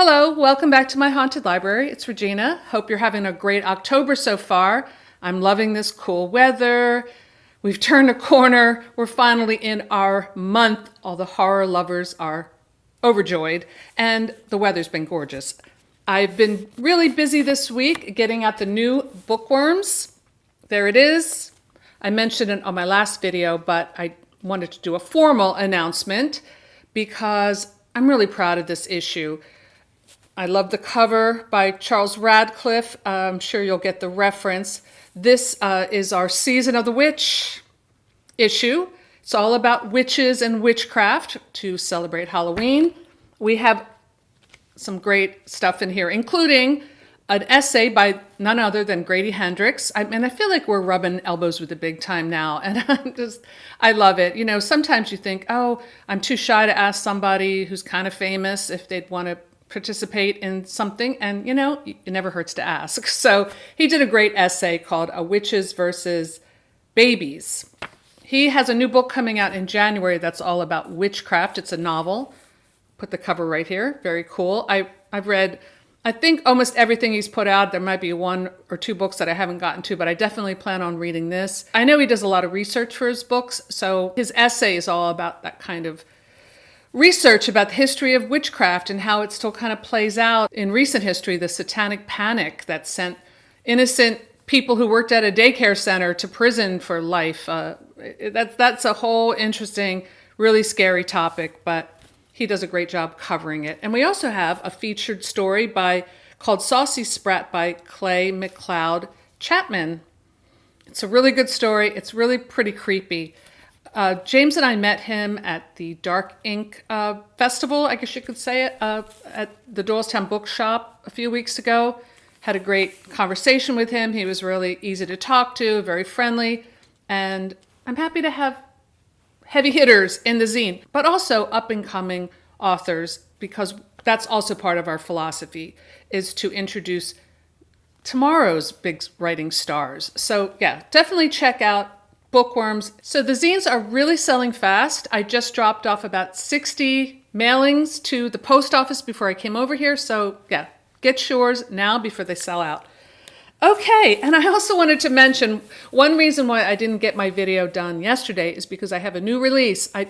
Hello, welcome back to my haunted library. It's Regina. Hope you're having a great October so far. I'm loving this cool weather. We've turned a corner. We're finally in our month. All the horror lovers are overjoyed, and the weather's been gorgeous. I've been really busy this week getting out the new bookworms. There it is. I mentioned it on my last video, but I wanted to do a formal announcement because I'm really proud of this issue. I love the cover by Charles Radcliffe. I'm sure you'll get the reference. This is our Season of the Witch issue. It's all about witches and witchcraft to celebrate Halloween. We have some great stuff in here, including an essay by none other than Grady Hendrix. I feel like we're rubbing elbows with the big time now, and I love it. You know, sometimes you think, oh, I'm too shy to ask somebody who's kind of famous if they'd want to participate in something, and you know, it never hurts to ask. So he did a great essay called Witches versus Babies. He has a new book coming out in January that's all about witchcraft. It's a novel. Put the cover right here. Very cool. I've read, I think, almost everything he's put out. There might be one or two books that I haven't gotten to, but I definitely plan on reading this. I know he does a lot of research for his books, so his essay is all about that kind of research about the history of witchcraft and how it still kind of plays out in recent history, the satanic panic that sent innocent people who worked at a daycare center to prison for life. That's a whole interesting, really scary topic, but he does a great job covering it. And we also have a featured story called Saucy Sprat by Clay McLeod Chapman. It's a really good story. It's really pretty creepy. James and I met him at the Dark Ink Festival, I guess you could say it, at the Doylestown Bookshop a few weeks ago. Had a great conversation with him. He was really easy to talk to, very friendly, and I'm happy to have heavy hitters in the zine, but also up-and-coming authors, because that's also part of our philosophy, is to introduce tomorrow's big writing stars. So yeah, definitely check out Bookworms. So the zines are really selling fast. I just dropped off about 60 mailings to the post office before I came over here. So yeah, get yours now before they sell out. Okay, and I also wanted to mention one reason why I didn't get my video done yesterday is because I have a new release. I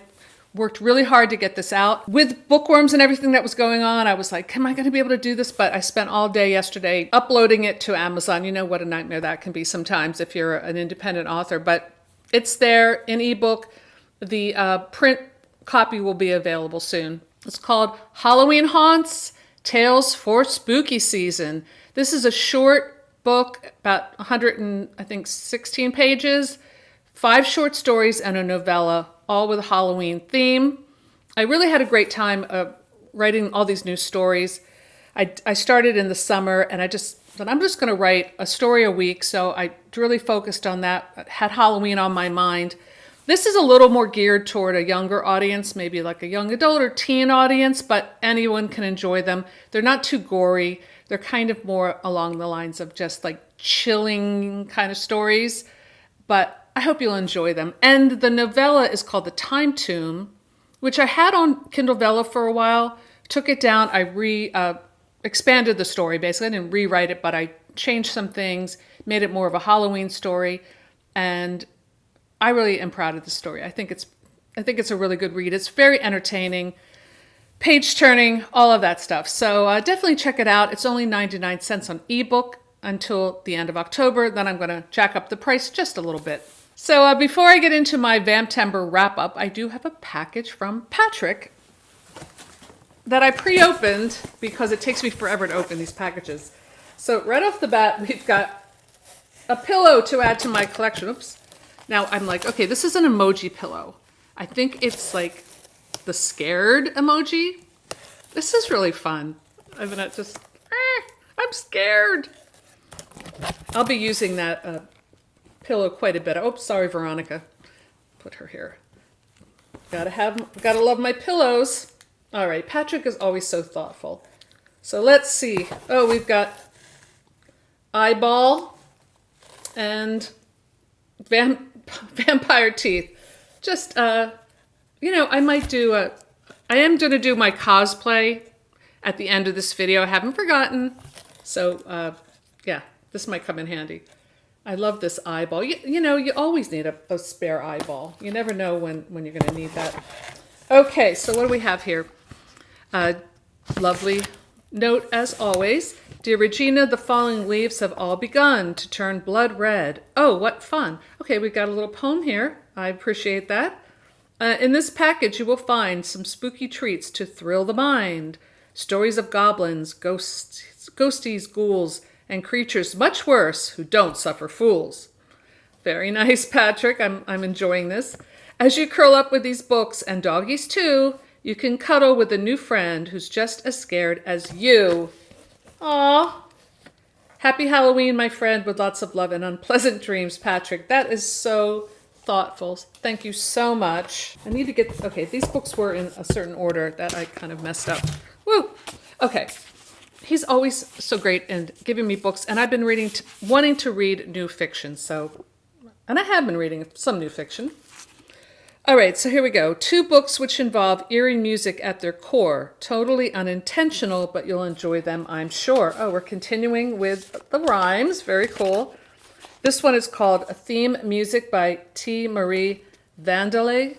worked really hard to get this out. With bookworms and everything that was going on, I was like, am I going to be able to do this? But I spent all day yesterday uploading it to Amazon. You know what a nightmare that can be sometimes if you're an independent author, but it's there in ebook. The print copy will be available soon. It's called Halloween Haunts, Tales for Spooky Season. This is a short book, about 116 pages, 5 short stories and a novella, all with a Halloween theme. I really had a great time writing all these new stories. I started in the summer, and I'm just going to write a story a week, so I really focused on that. I had Halloween on my mind. This is a little more geared toward a younger audience, maybe like a young adult or teen audience, but anyone can enjoy them. They're not too gory. They're kind of more along the lines of just like chilling kind of stories, but I hope you'll enjoy them. And the novella is called The Time Tomb, which I had on Kindle Vella for a while, took it down. I expanded the story, basically. I didn't rewrite it, but I changed some things, made it more of a Halloween story, and I really am proud of the story. I think it's a really good read. It's very entertaining, page turning, all of that stuff. So definitely check it out. It's only 99 cents on ebook until the end of October. Then I'm going to jack up the price just a little bit. So before I get into my Vamptember Wrap-up, I do have a package from Patrick that I pre-opened because it takes me forever to open these packages. So right off the bat, we've got a pillow to add to my collection. Oops. Now I'm like, okay, this is an emoji pillow. I think it's like the scared emoji. This is really fun. I'm gonna just, I'm scared. I'll be using that pillow quite a bit. Oh, sorry, Veronica. Put her here. Gotta love my pillows. All right, Patrick is always so thoughtful. So let's see. Oh, we've got eyeball and vampire teeth. Just, I might do I am going to do my cosplay at the end of this video. I haven't forgotten. So yeah, this might come in handy. I love this eyeball. You know, you always need a spare eyeball. You never know when you're going to need that. Okay, so what do we have here? Lovely note as always. Dear Regina, the falling leaves have all begun to turn blood red. Oh, what fun. Okay, we've got a little poem here. I appreciate that. In this package, you will find some spooky treats to thrill the mind. Stories of goblins, ghosts, ghosties, ghouls, and creatures much worse who don't suffer fools. Very nice, Patrick. I'm enjoying this. As you curl up with these books, and doggies too, you can cuddle with a new friend who's just as scared as you. Aw. Happy Halloween, my friend, with lots of love and unpleasant dreams, Patrick. That is so thoughtful. Thank you so much. I need to get, okay, these books were in a certain order that I kind of messed up. Woo! Okay. He's always so great in giving me books, and I've been wanting to read new fiction, and I have been reading some new fiction. All right, so here we go. 2 books which involve eerie music at their core. Totally unintentional, but you'll enjoy them, I'm sure. Oh, we're continuing with the rhymes. Very cool. This one is called Theme Music by T. Marie Vandelay,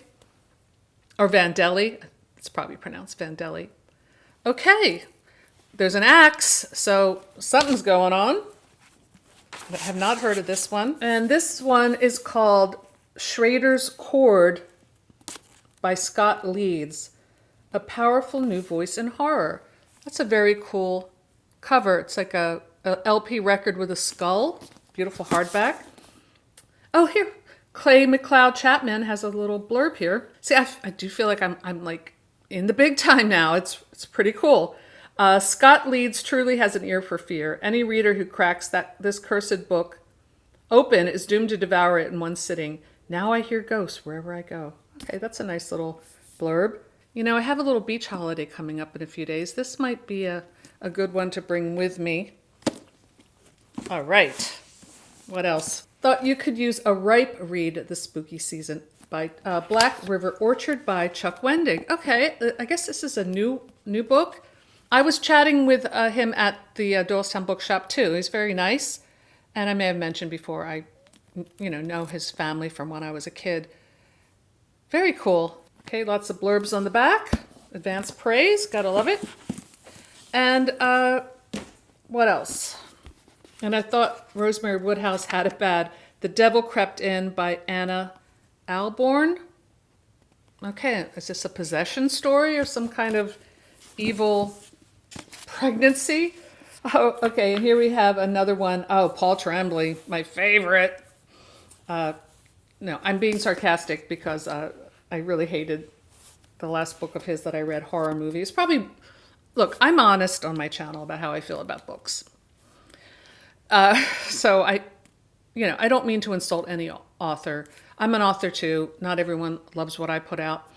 or Vandelli. It's probably pronounced Vandelli. Okay, there's an axe, so something's going on. I have not heard of this one. And this one is called Schrader's Chord by Scott Leeds, a powerful new voice in horror. That's a very cool cover. It's like a LP record with a skull. Beautiful hardback. Oh, here, Clay McLeod Chapman has a little blurb here. See, I do feel like I'm like in the big time now. It's pretty cool. Scott Leeds truly has an ear for fear. Any reader who cracks this cursed book open is doomed to devour it in one sitting. Now I hear ghosts wherever I go. Okay, that's a nice little blurb. You know, I have a little beach holiday coming up in a few days. This might be a good one to bring with me. All right. What else? Thought you could use a ripe read this spooky season by Black River Orchard by Chuck Wendig. Okay, I guess this is a new book. I was chatting with him at the Doylestown Bookshop too. He's very nice. And I may have mentioned before, I know his family from when I was a kid. Very cool. Okay, lots of blurbs on the back. Advanced praise, gotta love it. And what else? And I thought Rosemary Woodhouse had it bad. The Devil Crept In by Anna Alborn. Okay, is this a possession story or some kind of evil pregnancy? Oh, okay, and here we have another one. Oh, Paul Tremblay, my favorite. No, I'm being sarcastic because I really hated the last book of his that I read, Horror Movie. It's probably, look, I'm honest on my channel about how I feel about books. So I don't mean to insult any author. I'm an author too. Not everyone loves what I put out.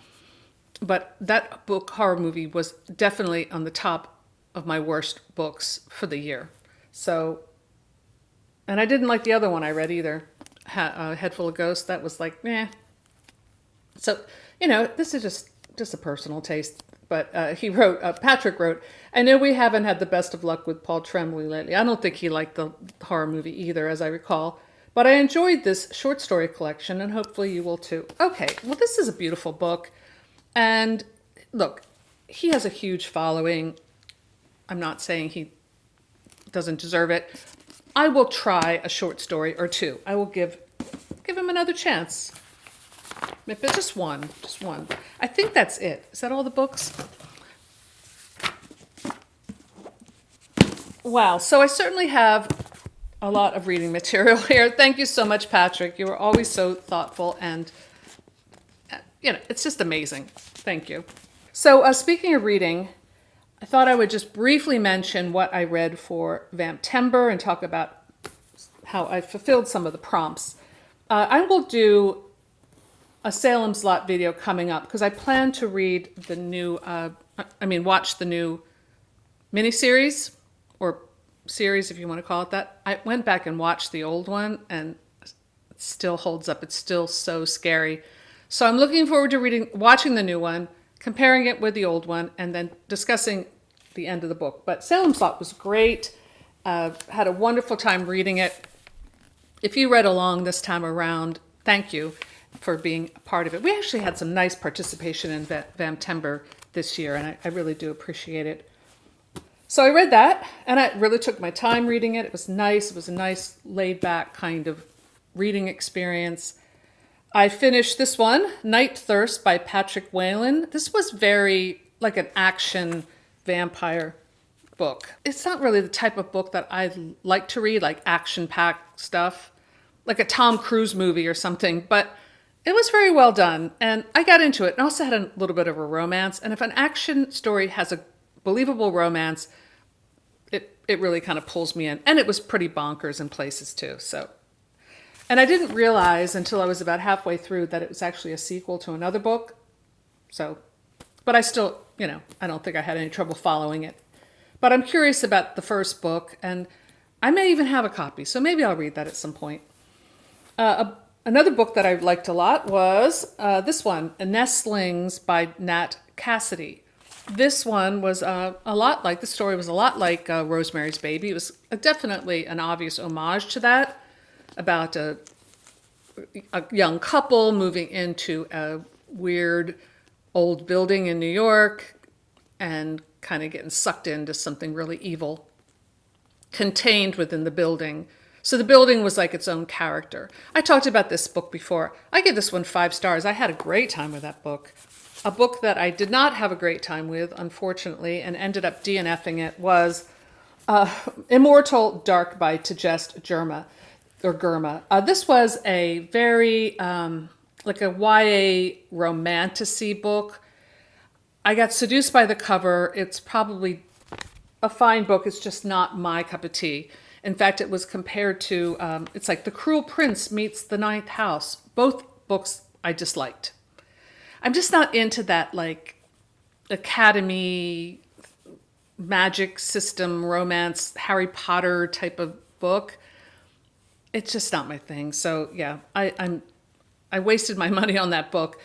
But that book, Horror Movie, was definitely on the top of my worst books for the year. So, and I didn't like the other one I read either. Head Full of Ghosts. That was like, meh. So, this is just a personal taste. But Patrick wrote, I know we haven't had the best of luck with Paul Tremblay lately. I don't think he liked the Horror Movie either, as I recall. But I enjoyed this short story collection, and hopefully you will too. Okay, well, this is a beautiful book. And look, he has a huge following. I'm not saying he doesn't deserve it. I will try a short story or two. I will give him another chance. But just one. I think that's it. Is that all the books? Wow, so I certainly have a lot of reading material here. Thank you so much, Patrick. You were always so thoughtful and, it's just amazing. Thank you. So speaking of reading, I thought I would just briefly mention what I read for Vamptember and talk about how I fulfilled some of the prompts. I will do a Salem's Lot video coming up because I plan to read the new, watch the new miniseries or series, if you want to call it that. I went back and watched the old one and it still holds up. It's still so scary. So I'm looking forward to watching the new one, comparing it with the old one, and then discussing the end of the book. But Salem's Lot was great. Had a wonderful time reading it. If you read along this time around, thank you for being a part of it. We actually had some nice participation in Vamptember this year, and I really do appreciate it. So I read that, and I really took my time reading it. It was nice. It was a nice, laid-back kind of reading experience. I finished this one, Night Thirst by Patrick Whalen. This was very like an action vampire book. It's not really the type of book that I like to read, like action-packed stuff, like a Tom Cruise movie or something, but it was very well done, and I got into it. It also had a little bit of a romance, and if an action story has a believable romance, it really kind of pulls me in. And it was pretty bonkers in places too. So, and I didn't realize until I was about halfway through that it was actually a sequel to another book. So, but I still, I don't think I had any trouble following it. But I'm curious about the first book, and I may even have a copy, so maybe I'll read that at some point. Another book that I liked a lot was this one, Nestlings by Nat Cassidy. This one was the story was a lot like Rosemary's Baby. It was definitely an obvious homage to that, about a young couple moving into a weird old building in New York and kind of getting sucked into something really evil contained within the building. So the building was like its own character. I talked about this book before. I give this one 5 stars. I had a great time with that book. A book that I did not have a great time with, unfortunately, and ended up DNFing it was Immortal Dark by Tegest Germa. This was a very, like a YA romantasy book. I got seduced by the cover. It's probably a fine book. It's just not my cup of tea. In fact, it was compared to, it's like The Cruel Prince meets The Ninth House. Both books I disliked. I'm just not into that like academy, magic system, romance, Harry Potter type of book. It's just not my thing. So yeah, I wasted my money on that book.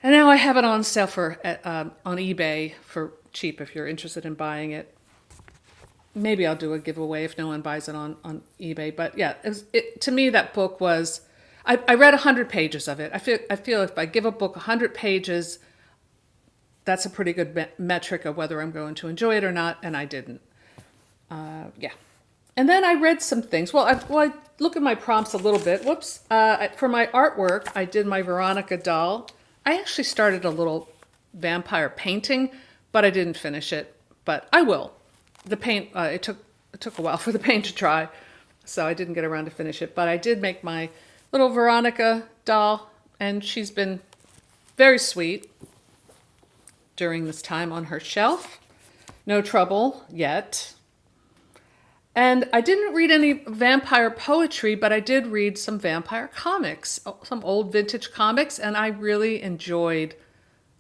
And now I have it on sale on eBay for cheap if you're interested in buying it. Maybe I'll do a giveaway if no one buys it on eBay. But yeah, to me, that book was, I read 100 pages of it. I feel if I give a book 100 pages, that's a pretty good metric of whether I'm going to enjoy it or not, and I didn't. Yeah. And then I read some things. Well, I look at my prompts a little bit. Whoops. For my artwork, I did my Veronica doll. I actually started a little vampire painting, but I didn't finish it. But I will. The paint, it took a while for the paint to dry, so I didn't get around to finish it. But I did make my little Veronica doll, and she's been very sweet during this time on her shelf. No trouble yet. And I didn't read any vampire poetry, but I did read some vampire comics, some old vintage comics, and I really enjoyed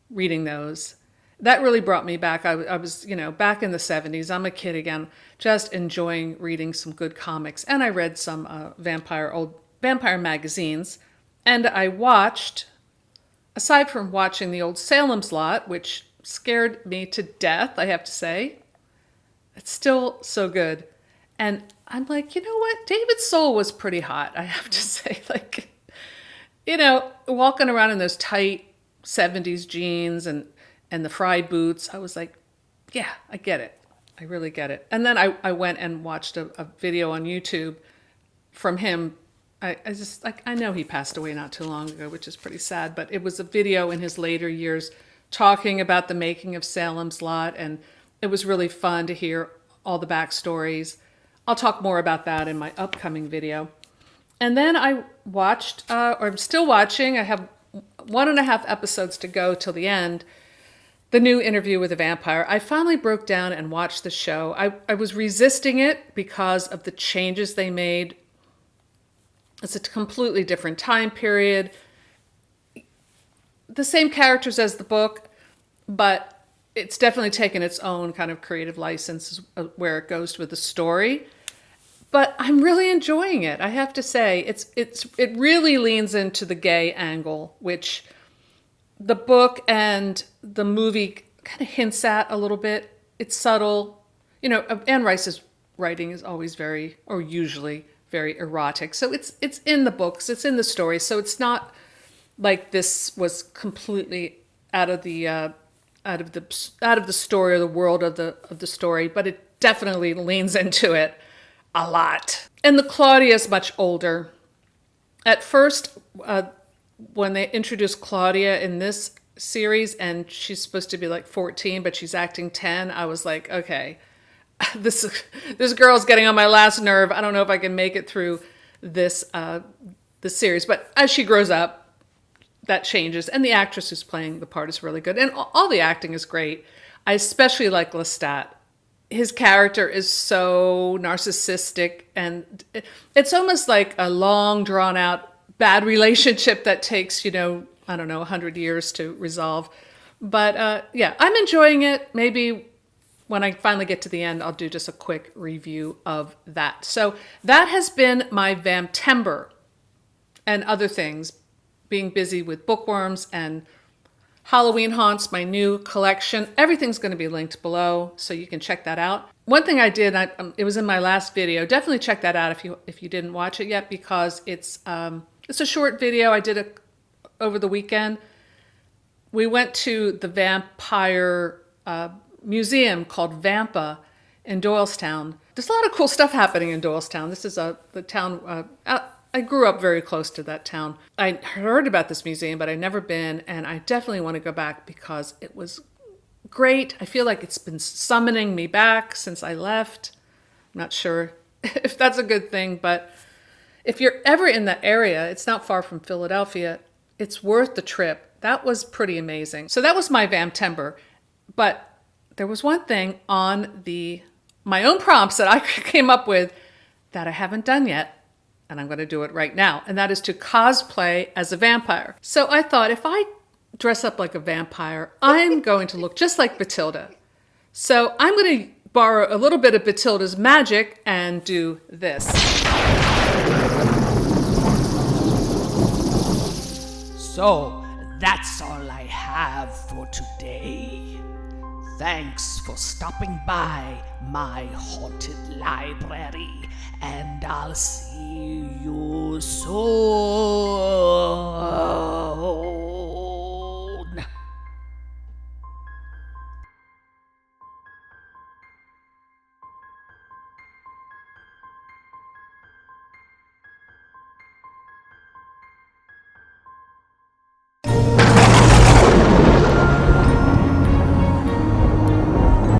reading those. That really brought me back. I was, back in the 70s. I'm a kid again, just enjoying reading some good comics. And I read some old vampire magazines. And I watched, aside from watching the old Salem's Lot, which scared me to death, I have to say, it's still so good. And I'm like, you know what? David Soul was pretty hot, I have to say. Like, walking around in those tight 70s jeans and the fried boots, I was like, yeah, I get it. I really get it. And then I went and watched a video on YouTube from him. I know he passed away not too long ago, which is pretty sad, but it was a video in his later years talking about the making of Salem's Lot, and it was really fun to hear all the backstories. I'll talk more about that in my upcoming video. And then I watched, or I'm still watching, I have 1.5 episodes to go till the end, the new Interview with a Vampire. I finally broke down and watched the show. I was resisting it because of the changes they made. It's a completely different time period. The same characters as the book, but it's definitely taken its own kind of creative license where it goes with the story. But I'm really enjoying it. I have to say, it really leans into the gay angle, which the book and the movie kind of hints at a little bit. it's subtle. You know, Anne Rice's writing is always usually very erotic. So it's in the books, it's in the story. So it's not like this was completely out of the story or the world of the story, but it definitely leans into it a lot. And the Claudia is much older. At first, when they introduced Claudia in this series, and she's supposed to be like 14, but she's acting 10, I was like, okay, this girl's getting on my last nerve. I don't know if I can make it through this series. But as she grows up, that changes, and the actress who's playing the part is really good, and all the acting is great. I especially like Lestat. His character is so narcissistic, and it's almost like a long, drawn-out bad relationship that takes, 100 years to resolve. But yeah, I'm enjoying it. Maybe when I finally get to the end, I'll do just a quick review of that. So that has been my Vamptember and other things. Being busy with bookworms and Halloween haunts, my new collection. Everything's going to be linked below, so you can check that out. One thing I did, it was in my last video. Definitely check that out if you didn't watch it yet, because it's a short video. I did it over the weekend. We went to the vampire museum called Vampa in Doylestown. There's a lot of cool stuff happening in Doylestown. This is the town. I grew up very close to that town. I heard about this museum, but I'd never been, and I definitely want to go back because it was great. I feel like it's been summoning me back since I left. I'm not sure if that's a good thing, but if you're ever in that area, it's not far from Philadelphia, it's worth the trip. That was pretty amazing. So that was my Vamptember, but there was one thing on my own prompts that I came up with that I haven't done yet. And I'm going to do it right now. And that is to cosplay as a vampire. So I thought, if I dress up like a vampire, I'm going to look just like Batilda. So I'm going to borrow a little bit of Batilda's magic and do this. So that's all I have for today. Thanks for stopping by my haunted library, and I'll see you soon.